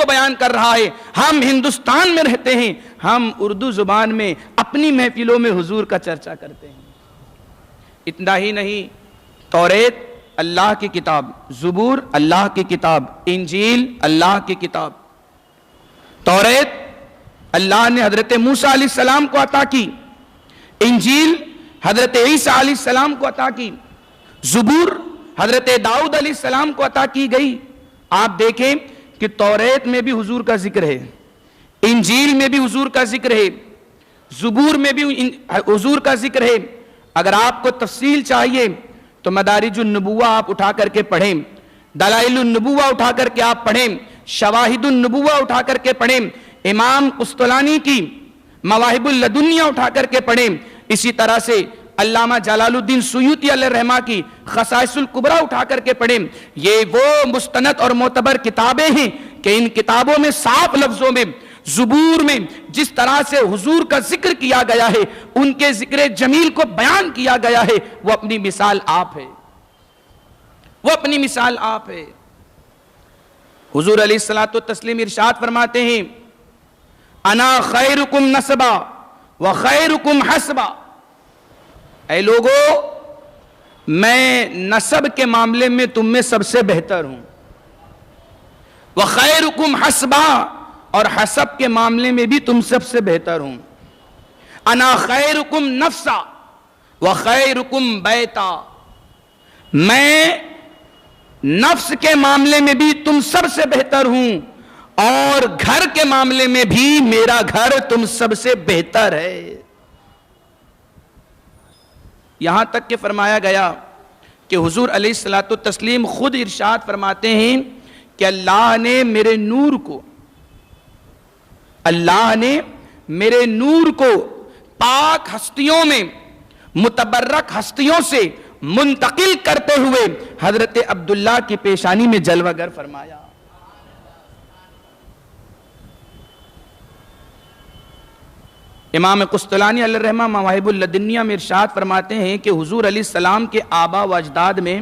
کو بیان کر رہا ہے. ہم ہندوستان میں رہتے ہیں, ہم اردو زبان میں اپنی محفلوں میں حضور کا چرچا کرتے ہیں. اتنا ہی نہیں, توریت اللہ کی کتاب, زبور اللہ کی کتاب, انجیل اللہ کی کتاب. توریت اللہ نے حضرت موسیٰ علیہ السلام کو عطا کی, انجیل حضرت عیسیٰ علیہ السلام کو عطا کی, زبور حضرت داؤد علیہ السلام کو عطا کی گئی. آپ دیکھیں کہ توریت میں بھی حضور کا ذکر ہے, انجیل میں بھی حضور کا ذکر ہے, زبور میں بھی حضور کا ذکر ہے. اگر آپ کو تفصیل چاہیے تو مدارج النبوہ آپ اٹھا کر کے پڑھیں, دلائل النبوہ اٹھا کر کے آپ پڑھیں, شواہد النبوہ اٹھا کر کے پڑھیں, امام قسطلانی کی مواہب اللدنیہ اٹھا کر کے پڑھیں. اسی طرح سے علامہ جلال الدین سیوطی علیہ الرحمہ کی خصائص الکبریٰ اٹھا کر کے پڑھیں. یہ وہ مستند اور معتبر کتابیں ہیں کہ ان کتابوں میں صاف لفظوں میں زبور میں جس طرح سے حضور کا ذکر کیا گیا ہے, ان کے ذکر جمیل کو بیان کیا گیا ہے, وہ اپنی مثال آپ ہے, وہ اپنی مثال آپ ہے. حضور علیہ الصلوۃ والتسلیم ارشاد فرماتے ہیں, انا خیرکم نسبا و خیرکم حسبا. اے لوگو, میں نسب کے معاملے میں تم میں سب سے بہتر ہوں, وخیرکم حسبا, اور حسب کے معاملے میں بھی تم سب سے بہتر ہوں. انا خیرکم نفسا وخیرکم بیتا, میں نفس کے معاملے میں بھی تم سب سے بہتر ہوں, اور گھر کے معاملے میں بھی میرا گھر تم سب سے بہتر ہے. یہاں تک کہ فرمایا گیا کہ حضور علیہ الصلوۃ والتسلیم خود ارشاد فرماتے ہیں کہ اللہ نے میرے نور کو پاک ہستیوں میں متبرک ہستیوں سے منتقل کرتے ہوئے حضرت عبداللہ کی پیشانی میں جلوہ گر فرمایا. امام قسطلانی علیہ الرحمہ مواہب اللدنیہ میں ارشاد فرماتے ہیں کہ حضور علیہ السلام کے آبا و اجداد میں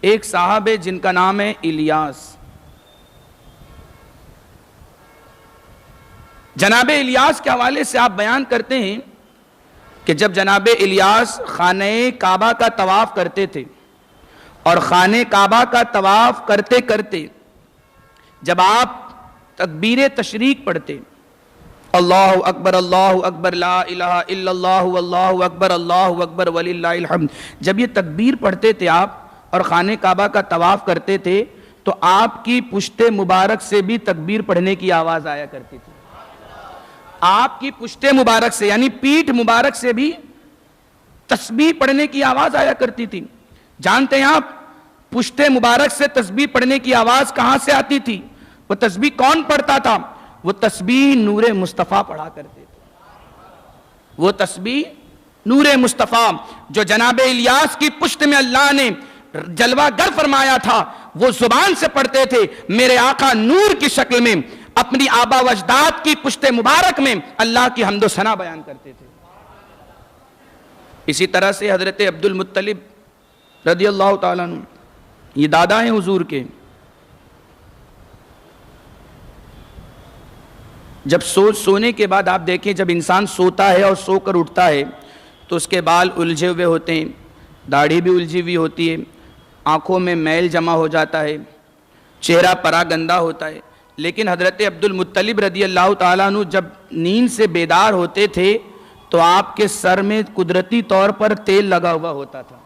ایک صاحب ہے جن کا نام ہے الیاس. جناب الیاس کے حوالے سے آپ بیان کرتے ہیں کہ جب جناب الیاس خانہ کعبہ کا طواف کرتے تھے, اور خانہ کعبہ کا طواف کرتے کرتے جب آپ تکبیر تشریق پڑھتے, اللہ اکبر لا الہ الا اللہ اللہ اکبر وللہ الحمد, جب یہ تکبیر پڑھتے تھے آپ اور خانہ کعبہ کا طواف کرتے تھے تو آپ کی پشت مبارک سے بھی تکبیر پڑھنے کی آواز آیا کرتی تھی. آپ کی پشت مبارک سے یعنی پیٹھ مبارک سے بھی تسبیح پڑھنے کی آواز آیا کرتی تھی. جانتے ہیں آپ پشت مبارک سے تسبیح پڑھنے کی آواز کہاں سے آتی تھی؟ وہ تسبیح کون پڑھتا تھا؟ وہ تسبیح نور مصطفیٰ پڑھا کرتے تھے. وہ تسبیح نور مصطفیٰ جو جناب الیاس کی پشت میں اللہ نے جلوہ گر فرمایا تھا, وہ زبان سے پڑھتے تھے. میرے آقا نور کی شکل میں اپنی آبا و اجداد کی پشت مبارک میں اللہ کی حمد و ثنا بیان کرتے تھے. اسی طرح سے حضرت عبد المطلب رضی اللہ تعالیٰ عنہ, یہ دادا ہیں حضور کے, جب سونے کے بعد آپ دیکھیں جب انسان سوتا ہے اور سو کر اٹھتا ہے تو اس کے بال الجھے ہوئے ہوتے ہیں, داڑھی بھی الجھی ہوئی ہوتی ہے, آنکھوں میں میل جمع ہو جاتا ہے, چہرہ پرا گندا ہوتا ہے. لیکن حضرت عبد المطلب رضی اللہ تعالیٰ عنہ جب نیند سے بیدار ہوتے تھے تو آپ کے سر میں قدرتی طور پر تیل لگا ہوا ہوتا تھا,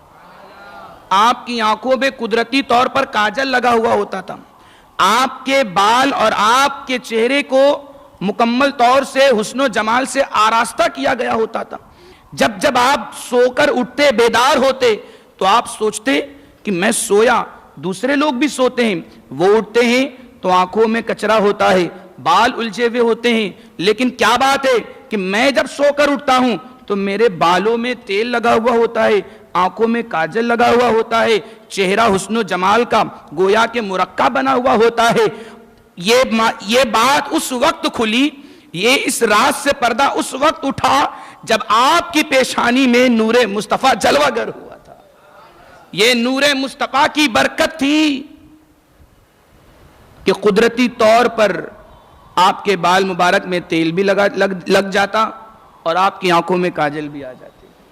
آپ کی آنکھوں میں قدرتی طور پر کاجل لگا ہوا ہوتا تھا, آپ کے بال اور آپ کے چہرے کو مکمل طور سے حسن و جمال سے آراستہ کیا گیا ہوتا تھا. جب آپ سو کر اٹھتے بیدار ہوتے تو آپ سوچتے کہ میں سویا, دوسرے لوگ بھی سوتے ہیں, وہ اٹھتے ہیں تو آنکھوں میں کچرا ہوتا ہے, بال الجھے ہوئے ہوتے ہیں, لیکن کیا بات ہے کہ میں جب سو کر اٹھتا ہوں تو میرے بالوں میں تیل لگا ہوا ہوتا ہے, آنکھوں میں کاجل لگا ہوا ہوتا ہے, چہرہ حسن و جمال کا گویا کہ مرقع بنا ہوا ہوتا ہے. یہ بات اس وقت کھلی, یہ اس راز سے پردہ اس وقت اٹھا جب آپ کی پیشانی میں نور مصطفیٰ جلوہ گر ہوا تھا. یہ نور مصطفیٰ کی برکت تھی. کہ قدرتی طور پر آپ کے بال مبارک میں تیل بھی لگ جاتا اور آپ کی آنکھوں میں کاجل بھی آ جاتی.